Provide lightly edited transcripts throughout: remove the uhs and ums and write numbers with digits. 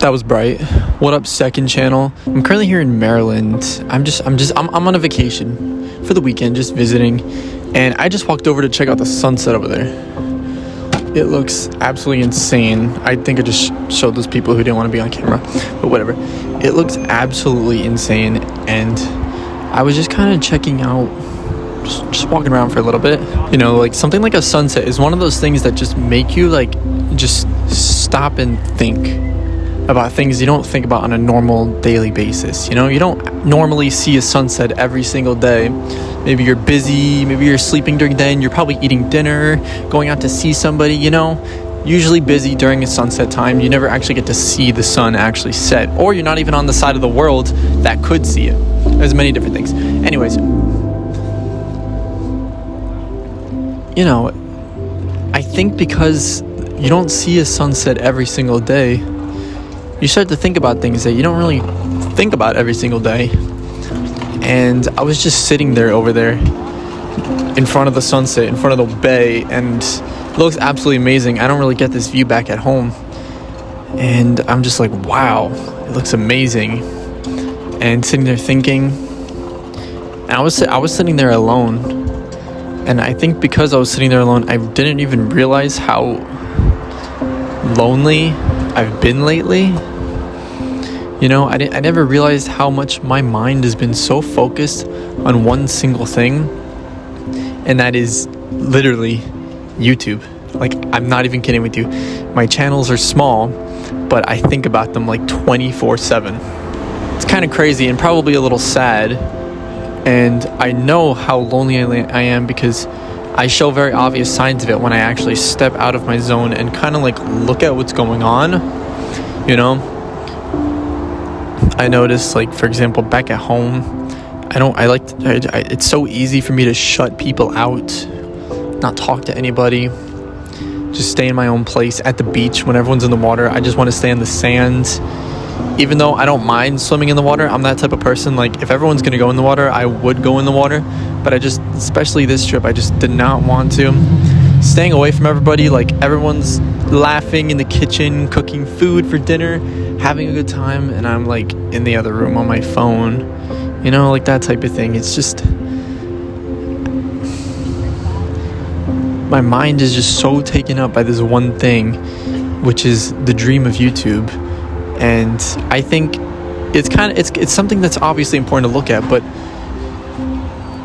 That was bright. What up, second channel? I'm currently here in Maryland. I'm on a vacation for the weekend, just visiting, and I just walked over to check out the sunset over there. It looks absolutely insane. I think I just showed those people who didn't want to be on camera, but whatever. It looks absolutely insane, and I was just kind of checking out, just walking around for a little bit. You know, like something like a sunset is one of those things that just make you like just stop and think about things you don't think about on a normal daily basis. You know, you don't normally see a sunset every single day. Maybe you're busy, maybe you're sleeping during the day and you're probably eating dinner, going out to see somebody, you know. Usually busy during a sunset time. You never actually get to see the sun actually set, or you're not even on the side of the world that could see it. There's many different things. Anyways, you know, I think because you don't see a sunset every single day, you start to think about things that you don't really think about every single day. And I was just sitting there over there in front of the sunset, in front of the bay, and it looks absolutely amazing. I don't really get this view back at home. And I'm just like, wow, it looks amazing. And sitting there thinking, and I was sitting there alone. And I think because I was sitting there alone, I didn't even realize how lonely I've been lately. You know, I never realized how much my mind has been so focused on one single thing, and that is literally YouTube. Like, I'm not even kidding with you. My channels are small, but I think about them like 24/7. It's kind of crazy and probably a little sad, and I know how lonely I am because I show very obvious signs of it when I actually step out of my zone and kind of like look at what's going on, you know. I noticed, like, for example, back at home, it's so easy for me to shut people out, not talk to anybody, just stay in my own place at the beach when everyone's in the water. I just want to stay on the sand. Even though I don't mind swimming in the water, I'm that type of person. Like, if everyone's going to go in the water, I would go in the water. But especially this trip, I just did not want to. Staying away from everybody, like everyone's laughing in the kitchen, cooking food for dinner, having a good time, and I'm like in the other room on my phone, you know, like that type of thing. It's just, my mind is just so taken up by this one thing, which is the dream of YouTube. And I think it's something that's obviously important to look at, but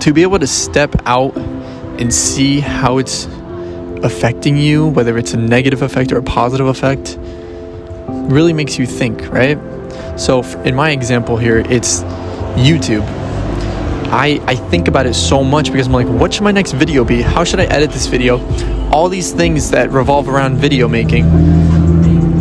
to be able to step out and see how it's affecting you, whether it's a negative effect or a positive effect, really makes you think, right? So in my example here, it's YouTube. I think about it so much because I'm like, what should my next video be? How should I edit this video? All these things that revolve around video making.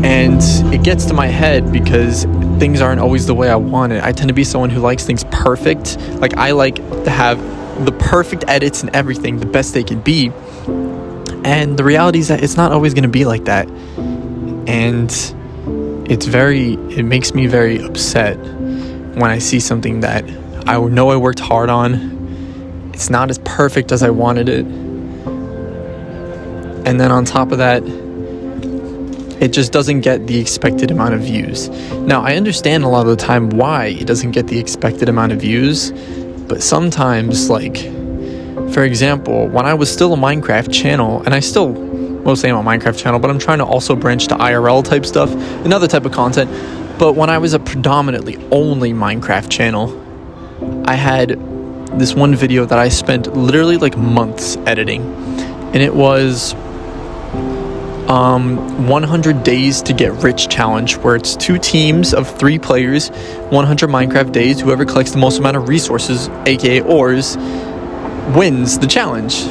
And it gets to my head because things aren't always the way I want it. I tend to be someone who likes things perfect. Like, I like to have the perfect edits and everything, the best they can be. And the reality is that it's not always going to be like that. And it makes me very upset when I see something that I know I worked hard on. It's not as perfect as I wanted it. And then on top of that, it just doesn't get the expected amount of views. Now, I understand a lot of the time why it doesn't get the expected amount of views, but sometimes, like, for example, when I was still a Minecraft channel, and I still mostly am a Minecraft channel, but I'm trying to also branch to IRL type stuff, another type of content. But when I was a predominantly only Minecraft channel, I had this one video that I spent literally like months editing, and it was 100 days to get rich challenge, where it's 2 teams of 3 players, 100 Minecraft days. Whoever collects the most amount of resources, aka ores, wins the challenge.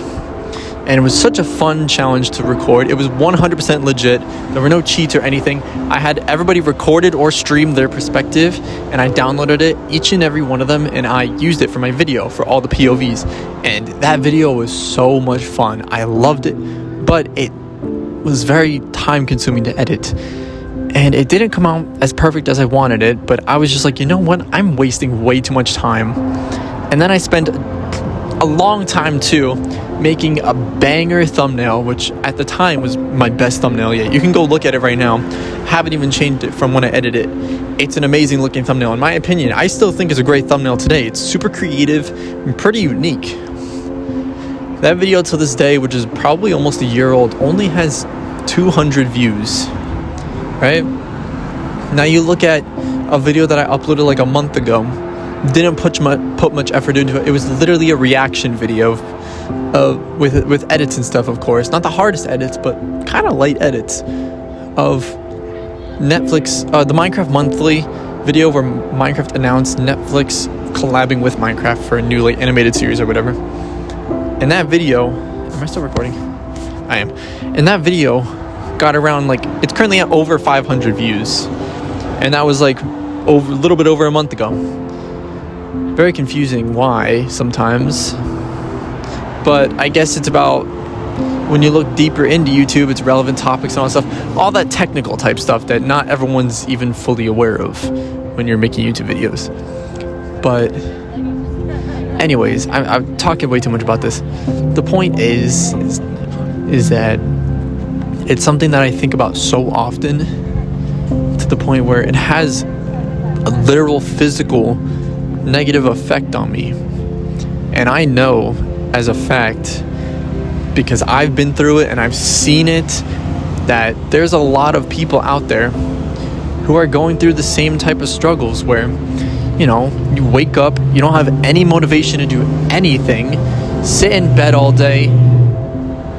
And it was such a fun challenge to record. It was 100% legit. There were no cheats or anything. I had everybody recorded or stream their perspective, and I downloaded it, each and every one of them, and I used it for my video, for all the POVs. And that video was so much fun. I loved it, but it was very time consuming to edit. And it didn't come out as perfect as I wanted it, but I was just like, you know what? I'm wasting way too much time. And then I spent a long time too, making a banger thumbnail, which at the time was my best thumbnail yet. You can go look at it right now. Haven't even changed it from when I edited it. It's an amazing looking thumbnail. In my opinion, I still think it's a great thumbnail today. It's super creative and pretty unique. That video to this day, which is probably almost a year old, only has 200 views, right? Now you look at a video that I uploaded like a month ago, didn't put much effort into it. It was literally a reaction video with edits and stuff, of course. Not the hardest edits, but kind of light edits of Netflix, the Minecraft Monthly video where Minecraft announced Netflix collabing with Minecraft for a new like animated series or whatever. And that video, am I still recording? I am. And that video got around like, it's currently at over 500 views. And that was like a little bit over a month ago. Very confusing why sometimes. But I guess it's about, when you look deeper into YouTube, it's relevant topics and all that stuff. All that technical type stuff that not everyone's even fully aware of when you're making YouTube videos. But anyways, I'm talking way too much about this. The point is that it's something that I think about so often, to the point where it has a literal physical negative effect on me. And I know as a fact, because I've been through it and I've seen it, that there's a lot of people out there who are going through the same type of struggles where, you know, you wake up, you don't have any motivation to do anything, sit in bed all day,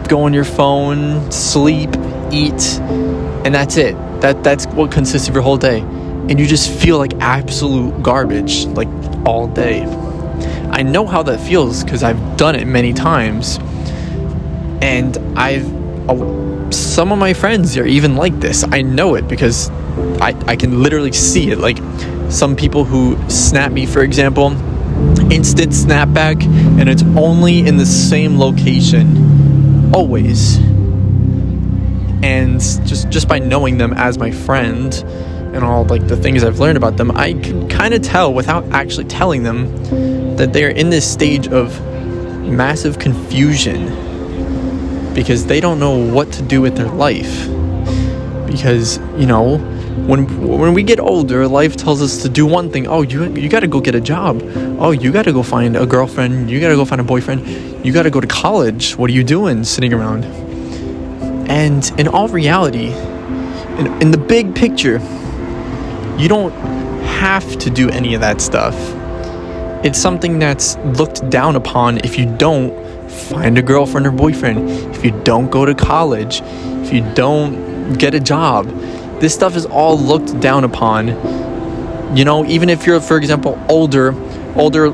go on your phone, sleep, eat, and that's it. That's what consists of your whole day. And you just feel like absolute garbage, like all day. I know how that feels because I've done it many times. And some of my friends are even like this. I know it because I can literally see it. Like some people who snap me, for example, instant snapback, and it's only in the same location, always. And just by knowing them as my friend and all like the things I've learned about them, I can kind of tell without actually telling them that they're in this stage of massive confusion because they don't know what to do with their life. Because, you know, when we get older, life tells us to do one thing. Oh, you got to go get a job. Oh, you got to go find a girlfriend. You got to go find a boyfriend. You got to go to college. What are you doing sitting around? And in all reality, in the big picture, you don't have to do any of that stuff. It's something that's looked down upon if you don't find a girlfriend or boyfriend, if you don't go to college, if you don't get a job. This stuff is all looked down upon. You know, even if you're, for example, older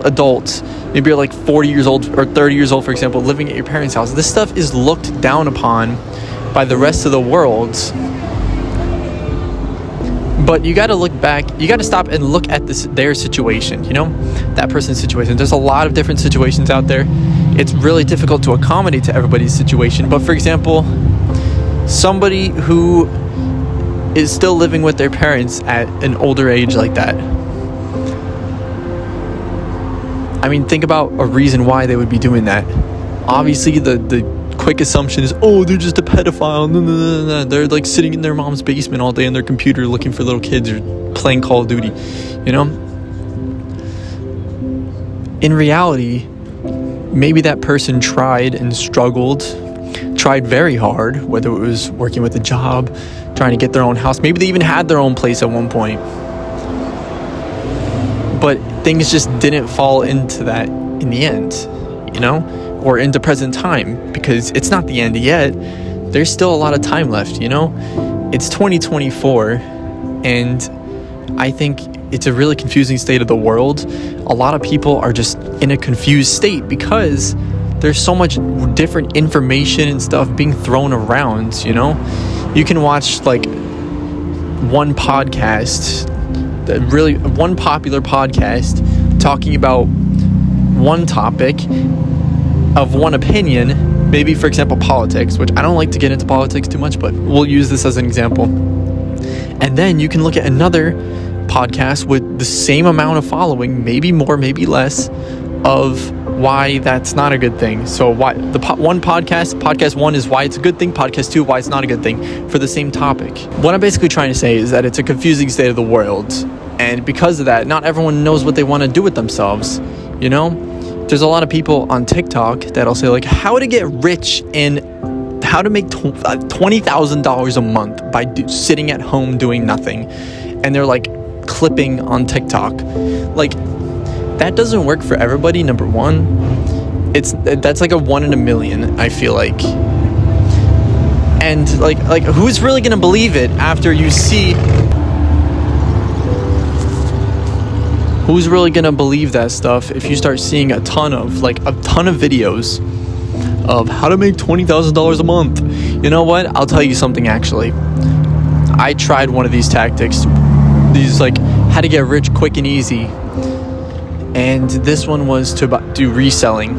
adults, maybe you're like 40 years old or 30 years old, for example, living at your parents' house. This stuff is looked down upon by the rest of the world. But you got to look back, you got to stop and look at their situation, you know, that person's situation. There's a lot of different situations out there. It's really difficult to accommodate to everybody's situation. But for example, somebody who is still living with their parents at an older age like that, I mean, think about a reason why they would be doing that. Obviously, the quick assumption is, oh, they're just a pedophile. They're like sitting in their mom's basement all day on their computer looking for little kids or playing Call of Duty, you know? In reality, maybe that person tried and struggled, tried very hard, whether it was working with a job, trying to get their own house. Maybe they even had their own place at one point. But things just didn't fall into that in the end, you know? Or into present time, because it's not the end yet. There's still a lot of time left, you know? It's 2024, and I think it's a really confusing state of the world. A lot of people are just in a confused state because there's so much different information and stuff being thrown around, you know? You can watch like one podcast, one popular podcast talking about one topic of one opinion, maybe for example politics, which I don't like to get into politics too much, but we'll use this as an example. And then you can look at another podcast with the same amount of following, maybe more, maybe less, of why that's not a good thing. So why podcast 1 is why it's a good thing, podcast 2 why it's not a good thing, for the same topic. What I'm basically trying to say is that it's a confusing state of the world, and because of that, not everyone knows what they want to do with themselves. You know, there's a lot of people on TikTok that'll say like how to get rich and how to make $20,000 a month by sitting at home doing nothing, and they're like clipping on TikTok. Like, that doesn't work for everybody. Number one, that's like a 1 in a million, I feel like. And like who's really gonna believe it after you see? Who's really gonna believe that stuff if you start seeing a ton of videos of how to make $20,000 a month? You know what? I'll tell you something, actually. I tried one of these tactics, these like how to get rich quick and easy. And this one was to do reselling,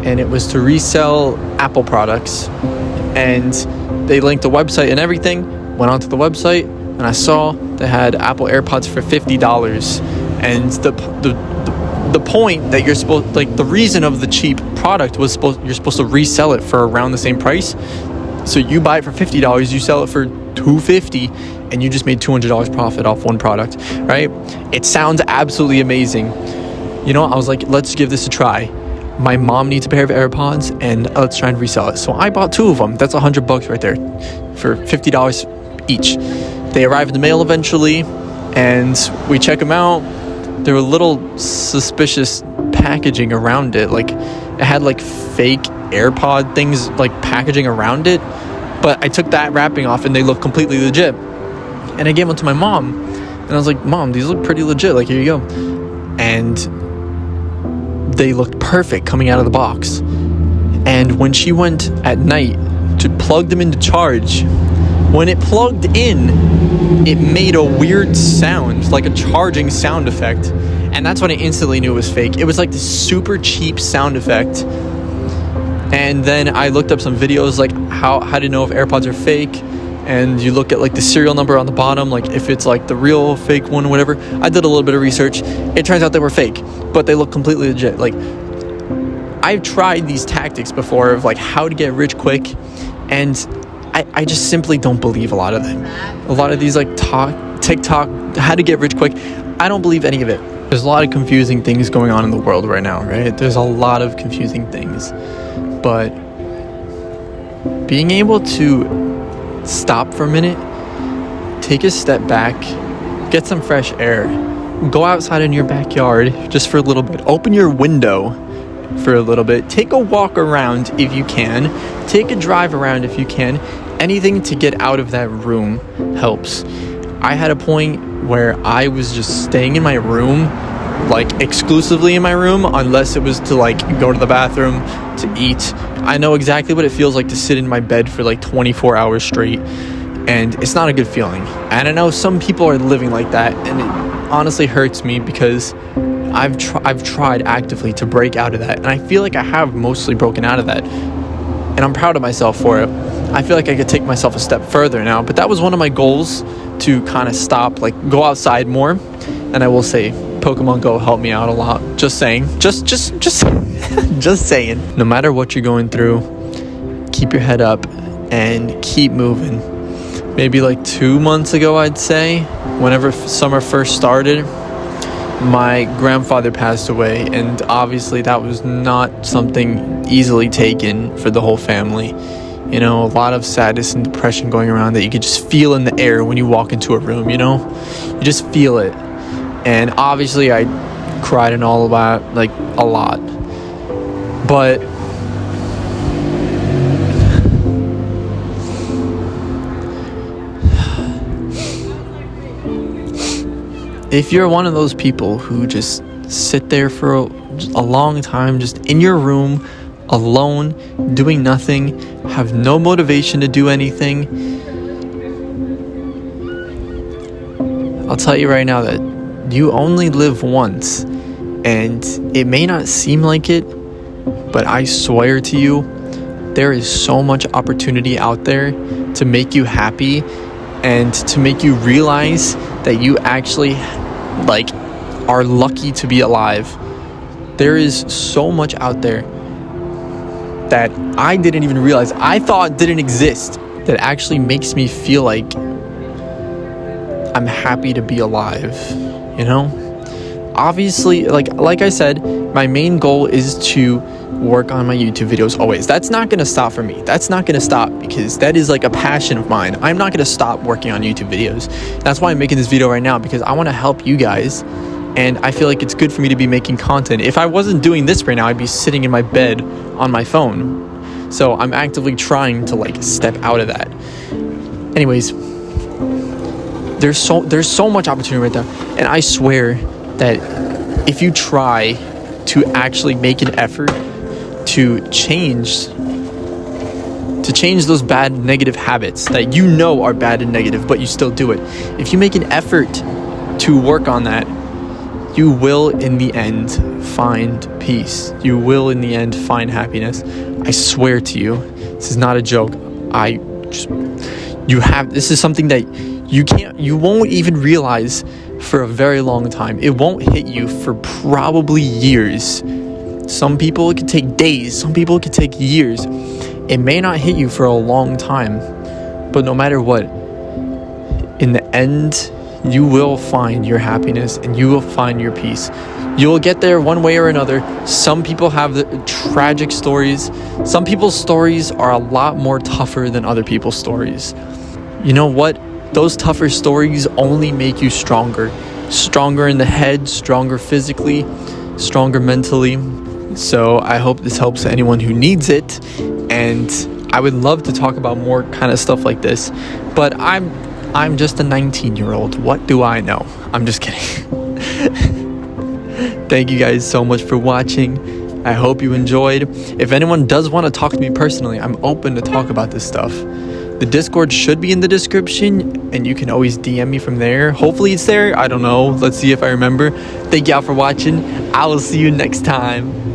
and it was to resell Apple products. And they linked the website and everything. Went onto the website, and I saw they had Apple AirPods for $50. And the point that you're supposed, like, the reason of the cheap product was you're supposed to resell it for around the same price. So you buy it for $50, you sell it for $250, and you just made $200 profit off one product, right? It sounds absolutely amazing. You know, I was like, let's give this a try. My mom needs a pair of AirPods, and let's try and resell it. So I bought 2 of them. That's $100 right there for $50 each. They arrive in the mail eventually, and we check them out. There were little suspicious packaging around it. Like, it had like fake AirPod things, like packaging around it. But I took that wrapping off, and they look completely legit. And I gave them to my mom, and I was like, Mom, these look pretty legit. Like, here you go. And they looked perfect coming out of the box. And when she went at night to plug them into charge, when it plugged in, it made a weird sound, like a charging sound effect. And that's when I instantly knew it was fake. It was like this super cheap sound effect. And then I looked up some videos, like how to know if AirPods are fake. And you look at like the serial number on the bottom, like if it's like the real fake one, whatever. I did a little bit of research. It turns out they were fake, but they look completely legit. Like, I've tried these tactics before of like how to get rich quick, and I just simply don't believe a lot of them. A lot of these like TikTok, how to get rich quick, I don't believe any of it. There's a lot of confusing things going on in the world right now, right? There's a lot of confusing things. But being able to stop for a minute, take a step back, get some fresh air, go outside in your backyard just for a little bit, open your window for a little bit, take a walk around if you can, take a drive around if you can. Anything to get out of that room helps. I had a point where I was just staying in my room, like exclusively in my room, unless it was to like go to the bathroom, to eat. I know exactly what it feels like to sit in my bed for like 24 hours straight, and it's not a good feeling. And I know some people are living like that, and it honestly hurts me because I've tried actively to break out of that, and I feel like I have mostly broken out of that, and I'm proud of myself for it. I feel like I could take myself a step further now, but that was one of my goals, to kind of stop, like go outside more. And I will say, Pokemon Go helped me out a lot. Just saying. Just just saying. No matter what you're going through, keep your head up and keep moving. Maybe like 2 months ago, I'd say, whenever summer first started, my grandfather passed away, and obviously that was not something easily taken for the whole family. You know, a lot of sadness and depression going around that you could just feel in the air when you walk into a room, you know? You just feel it. And obviously I cried and all of that, like, a lot. But if you're one of those people who just sit there for a long time, just in your room, alone, doing nothing, have no motivation to do anything, I'll tell you right now that you only live once, and it may not seem like it, but I swear to you, there is so much opportunity out there to make you happy and to make you realize that you actually, like, are lucky to be alive. There is so much out there that I didn't even realize, I thought didn't exist, that actually makes me feel like I'm happy to be alive, you know? Obviously, like I said, my main goal is to work on my YouTube videos always. That's not gonna stop for me. That's not gonna stop, because that is like a passion of mine. I'm not gonna stop working on YouTube videos. That's why I'm making this video right now, because I want to help you guys, and I feel like it's good for me to be making content. If I wasn't doing this right now, I'd be sitting in my bed on my phone. So I'm actively trying to like step out of that. Anyways, there's so much opportunity right there, and I swear that if you try to actually make an effort to change those bad negative habits that you know are bad and negative, but you still do it, if you make an effort to work on that, you will in the end find peace. You will in the end find happiness. I swear to you, this is not a joke. This is something that you won't even realize for a very long time. It won't hit you for probably years. Some people it could take days, some people it could take years. It may not hit you for a long time, but no matter what, in the end, you will find your happiness and you will find your peace. You'll get there one way or another. Some people have the tragic stories. Some people's stories are a lot more tougher than other people's stories. You know what? Those tougher stories only make you stronger. Stronger in the head, stronger physically, stronger mentally. So I hope this helps anyone who needs it. And I would love to talk about more kind of stuff like this. But I'm just a 19-year-old. What do I know? I'm just kidding. Thank you guys so much for watching. I hope you enjoyed. If anyone does want to talk to me personally, I'm open to talk about this stuff. The Discord should be in the description, and you can always DM me from there. Hopefully it's there. I don't know. Let's see if I remember. Thank y'all for watching. I will see you next time.